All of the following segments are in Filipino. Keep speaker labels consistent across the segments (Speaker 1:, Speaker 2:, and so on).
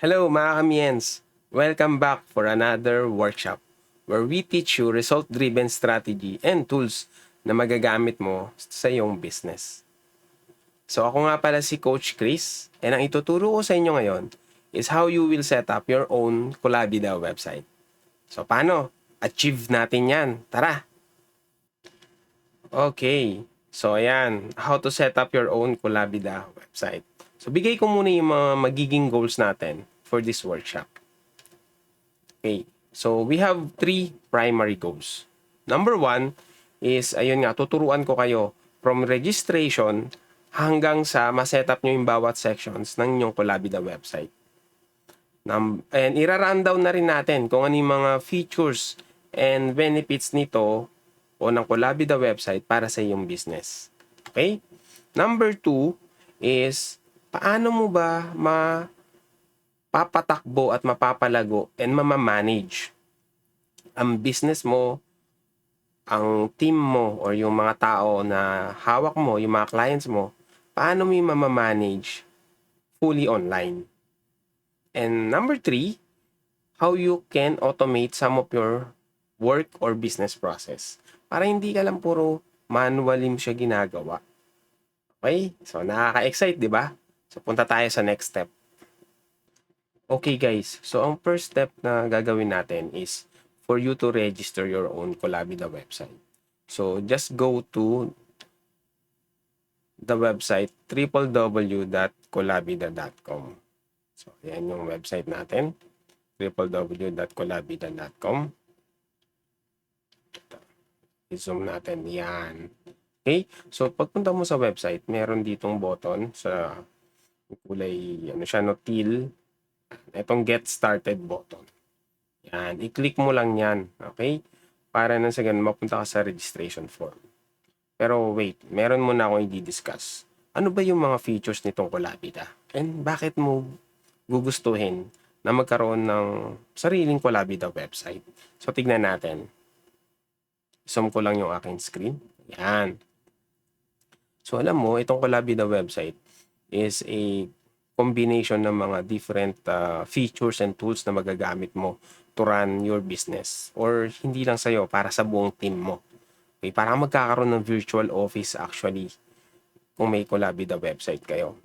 Speaker 1: Hello mga kamiens! Welcome back for another workshop where we teach you result-driven strategy and tools na magagamit mo sa iyong business. So ako nga pala si Coach Chris and ang ituturo ko sa inyo ngayon is how you will set up your own Colabida website. So paano? Achieve natin yan. Tara! Okay. So ayan, how to set up your own Colabida website. So bigay ko muna yung mga magiging goals natin for this workshop. Okay. So, we have three primary goals. Number one is, ayun nga, tuturuan ko kayo from registration hanggang sa ma-setup nyo yung bawat sections ng inyong Colabida website. And ira-rundown na rin natin kung ano yung mga features and benefits nito o ng Colabida website para sa iyong business. Okay? Number two is, paano mo ba papatakbo at mapapalago and mamamanage ang business mo, ang team mo, or yung mga tao na hawak mo, yung mga clients mo, paano mo yung mamamanage fully online. And number three, how you can automate some of your work or business process. Para hindi ka lang puro manually mo siya ginagawa. Okay? So, nakaka-excite, di ba? So, punta tayo sa next step. Okay guys, so ang first step na gagawin natin is for you to register your own Colabida website. So just go to the website www.colabida.com. So yan yung website natin, www.colabida.com. I-zoom natin yan. Okay, so pagpunta mo sa website, meron ditong button sa kulay, ano siya, no, teal. Itong get started button. Yan, i-click mo lang yan, okay? Para nang sa ganun, mapunta ka sa registration form. Pero wait, meron muna akong i-discuss. Ano ba yung mga features nitong Colabida? And bakit mo gugustuhin na magkaroon ng sariling Colabida website? So, tignan natin. Zoom ko lang yung aking screen. Yan. So, alam mo, itong Colabida website is a combination ng mga different features and tools na magagamit mo to run your business. Or hindi lang sa'yo, para sa buong team mo. Okay, para magkakaroon ng virtual office actually kung may Colabida website kayo.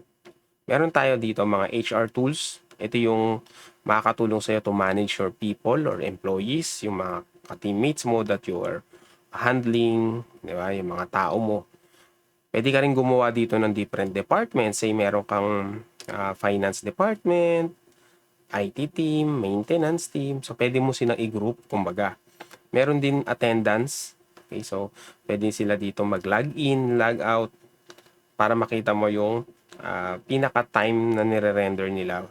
Speaker 1: Meron tayo dito mga HR tools. Ito yung makakatulong sa'yo to manage your people or employees, yung mga ka-teammates mo that you are handling, di ba? Yung mga tao mo. Pwede ka rin gumawa dito ng different departments. Say, meron kang finance department, IT team, maintenance team. So, pwede mo silang i-group, kumbaga. Meron din attendance. Okay, so, pwede sila dito mag-log in, log out, para makita mo yung pinaka-time na nire-render nila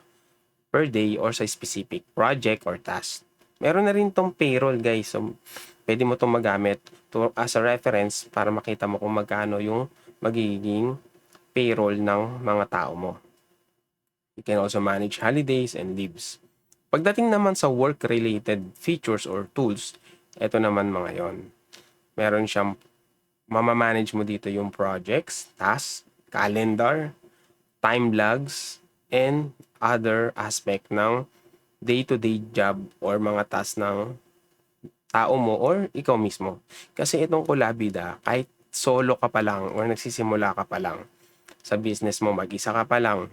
Speaker 1: per day or sa specific project or task. Meron na rin tong payroll, guys. So, pwede mo itong magamit as a reference para makita mo kung magkano yung magiging payroll ng mga tao mo. You can also manage holidays and leaves. Pagdating naman sa work-related features or tools, ito naman mga yon. Meron siyang mamamanage mo dito yung projects, tasks, calendar, time logs, and other aspect ng day-to-day job or mga tasks ng tao mo or ikaw mismo. Kasi itong Colabida, kahit solo ka pa lang or nagsisimula ka pa lang sa business mo, mag-isa ka pa lang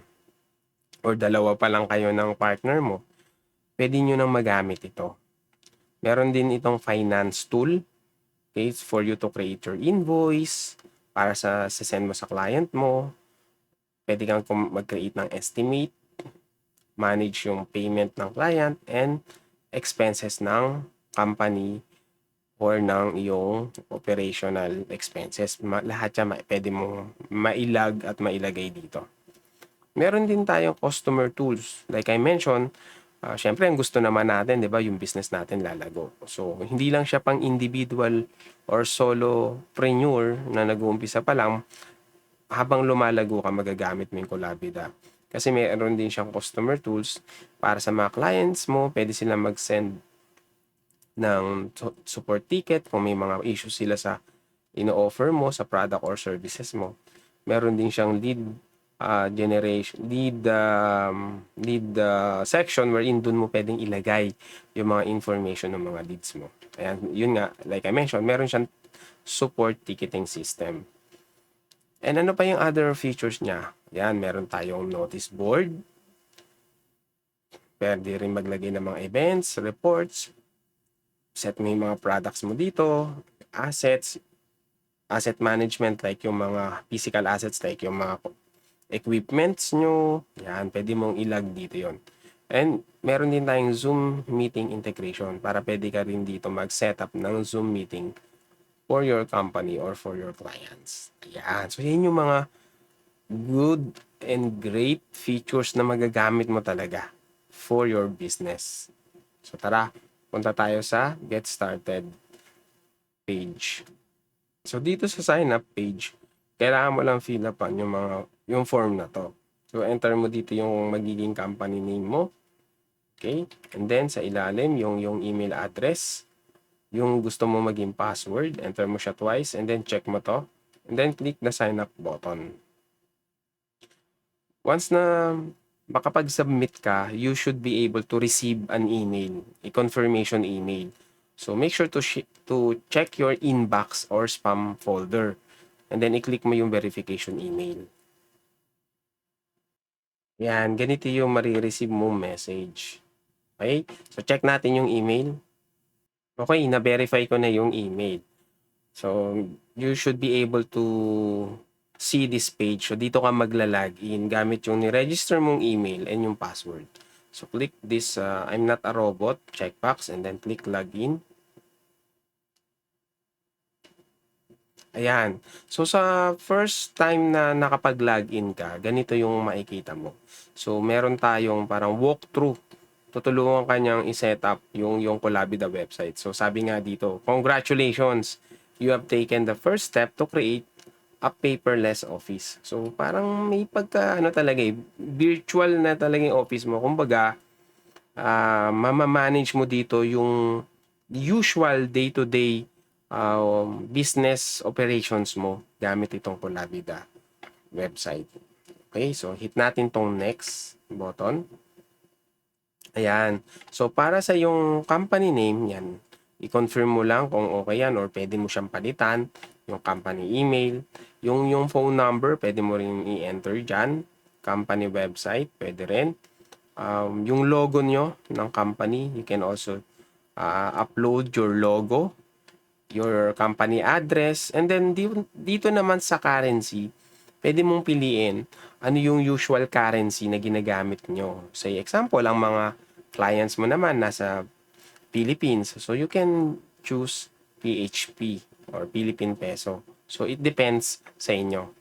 Speaker 1: or dalawa pa lang kayo ng partner mo, pwede nyo nang magamit ito. Meron din itong finance tool, okay, for you to create your invoice para sa send mo sa client mo. Pwede kang mag-create ng estimate, manage yung payment ng client, and expenses ng company or ng iyong operational expenses. Lahat yan pwede mong mailag at mailagay dito. Meron din tayong customer tools. Like I mentioned, syempre ang gusto naman natin, 'di ba, yung business natin lalago. So, hindi lang siya pang individual or solopreneur na nag-uumpisa pa lang. Habang lumalago ka, magagamit mo yung Colabida. Kasi meron din siyang customer tools para sa mga clients mo. Pwede sila mag-send ng support ticket kung may mga issues sila sa ino-offer mo sa product or services mo. Meron din siyang lead section wherein dun mo pwedeng ilagay yung mga information ng mga leads mo. Ayan, yun nga, like I mentioned, meron siyang support ticketing system. And ano pa yung other features niya? Yan, meron tayong notice board. Pwede rin maglagay ng mga events, reports, set mo yung mga products mo dito, assets, asset management like yung mga physical assets like yung mga equipments nyo. Yan, pwede mong ilag dito yon. And meron din tayong Zoom meeting integration para pwede ka rin dito mag-setup ng Zoom meeting for your company or for your clients. Yan. So, yan yung mga good and great features na magagamit mo talaga for your business. So, tara, punta tayo sa Get Started page. So, dito sa sign up page, kailangan mo lang fill up yung form na to. So, enter mo dito yung magiging company name mo. Okay? And then, sa ilalim, yung email address, yung gusto mo maging password, enter mo siya twice, and then check mo to. And then, click the sign up button. Once na makapag-submit ka, you should be able to receive an email, a confirmation email. So, make sure to check your inbox or spam folder. And then, i-click mo yung verification email. Yan, ganito yung marireceive mo message. Okay? So, check natin yung email. Okay, na-verify ko na yung email. So, you should be able to see this page. So, dito ka magla-login gamit yung ni-register mong email and yung password. So, click this I'm not a robot checkbox and then click login. Ayan. So, sa first time na nakapag-login ka, ganito yung makikita mo. So, meron tayong parang walkthrough. Tutulungan ka niyang i-set up yung Kolabida website. So, sabi nga dito, congratulations! You have taken the first step to create a paperless office. So, parang may pagka, talaga virtual na talaga yung office mo. Kumbaga, mamamanage mo dito yung usual day-to-day business operations mo gamit itong Kolabida website. Okay, so hit natin tong next button. Ayan. So, para sa yung company name, yan, i-confirm mo lang kung okay yan or pwede mo siyang palitan. Yung company email, yung phone number, pwede mo rin i-enter dyan. Company website, pwede rin. Yung logo nyo ng company, you can also upload your logo, your company address, and then dito naman sa currency, pwede mong piliin ano yung usual currency na ginagamit nyo. Say example, ang mga clients mo naman nasa Philippines. So, you can choose PHP or Philippine Peso. So, it depends sa inyo.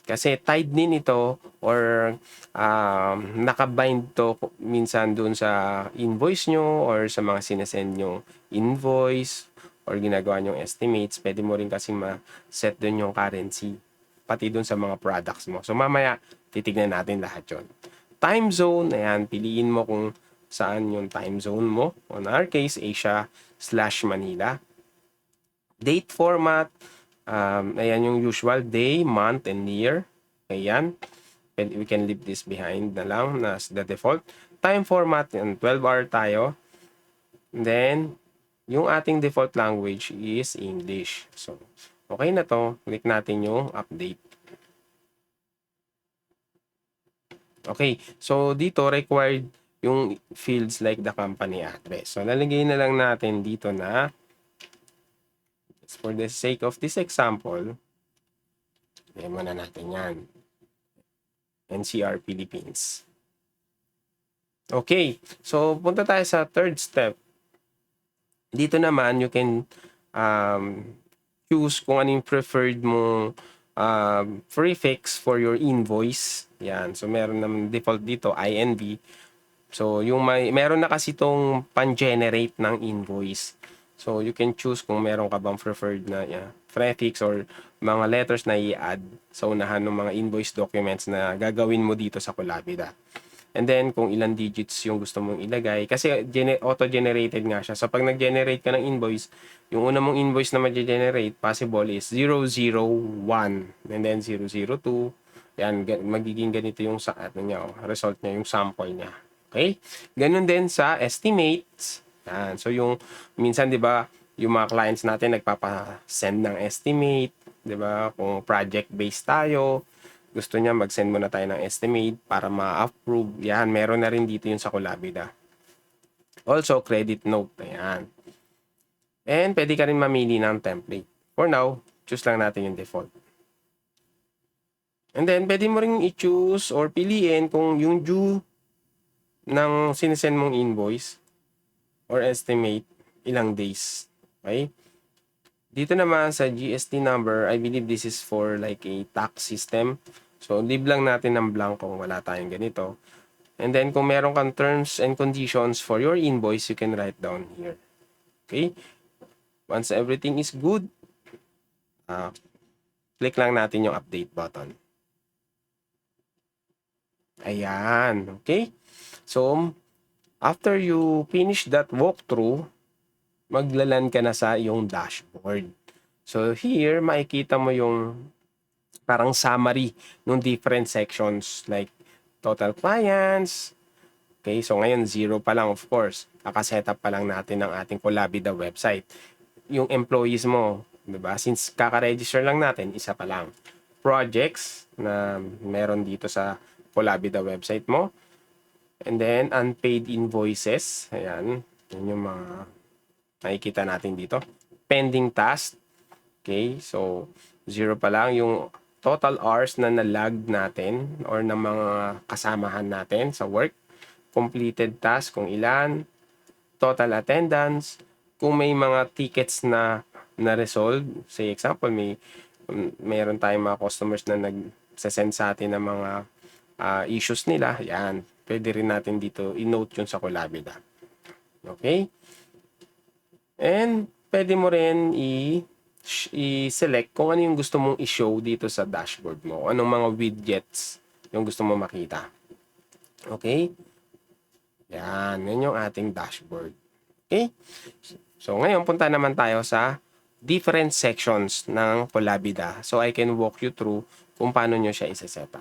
Speaker 1: Kasi tied din ito or nakabind to minsan dun sa invoice nyo or sa mga sinesend nyo invoice or ginagawa nyong estimates. Pwede mo rin kasi ma-set dun yung currency pati dun sa mga products mo. So, mamaya, titignan natin lahat yon. Time zone, ayan, piliin mo kung saan yung time zone mo. On our case, Asia/Manila. Date format, ayan yung usual, day, month, and year. Ayan. We can leave this behind na lang as the default. Time format, 12-hour tayo. And then, yung ating default language is English. So, okay na to. Click natin yung update. Okay. So, dito required yung fields like the company address. So, lalagay na lang natin dito na for the sake of this example, lagay muna natin yan. NCR Philippines. Okay. So, punta tayo sa third step. Dito naman, you can choose kung anong preferred mo prefix for your invoice. Yan. So, meron naman default dito, INV. So, meron na kasi itong pan-generate ng invoice. So, you can choose kung meron ka bang preferred na prefix or mga letters na i-add sa unahan ng mga invoice documents na gagawin mo dito sa Kolabida. And then, kung ilang digits yung gusto mong ilagay. Kasi auto-generated nga siya. So, pag nag-generate ka ng invoice, yung una mong invoice na ma-generate, possible is 001, and then 002, Yan, magiging ganito yung sa ano niya, result niya, yung sample niya. Okay? Ganun din sa estimates. Yan. So yung minsan 'di ba, yung mga clients natin nagpapa-send ng estimate, 'di ba? Kung project based tayo, gusto niya mag-send muna tayo ng estimate para ma-approve. Yan, meron na rin dito yung sa Colabida. Also, credit note. Ayan. And pwede ka rin mamili ng template. For now, choose lang natin yung default. And then, pwede mo rin i-choose or piliin kung yung due ng sinesend mong invoice or estimate ilang days. Okay? Dito naman sa GST number, I believe this is for like a tax system. So, leave lang natin ng blank kung wala tayong ganito. And then, kung meron kang terms and conditions for your invoice, you can write down here. Okay? Once everything is good, click lang natin yung update button. Ayan. Okay? So, after you finish that walkthrough, maglalan ka na sa iyong dashboard. So, here, makikita mo yung parang summary ng different sections like total clients. Okay, so ngayon 0 pa lang, of course. Kaka-setup pa lang natin ng ating Colabida website. Yung employees mo, 'di ba? Since kaka-register lang natin, isa pa lang. Projects na meron dito sa Colabida website mo. And then unpaid invoices. Ayan, yun yung mga makikita natin dito. Pending task. Okay, so 0 pa lang yung total hours na nalag natin or ng mga kasamahan natin sa work. Completed task kung ilan, total attendance, kung may mga tickets na na-resolve, say example, mayroon tayong mga customers na nag-send sa atin ng mga issues nila, yan, pwede rin natin dito i-note yun sa Colabida. Okay? And pwede mo rin i-select kung ano yung gusto mong i-show dito sa dashboard mo, anong mga widgets yung gusto mo makita. Okay? Yan, yun yung ating dashboard. Okay? So, ngayon, punta naman tayo sa different sections ng Colabida. So, I can walk you through kung paano nyo siya isa-setup.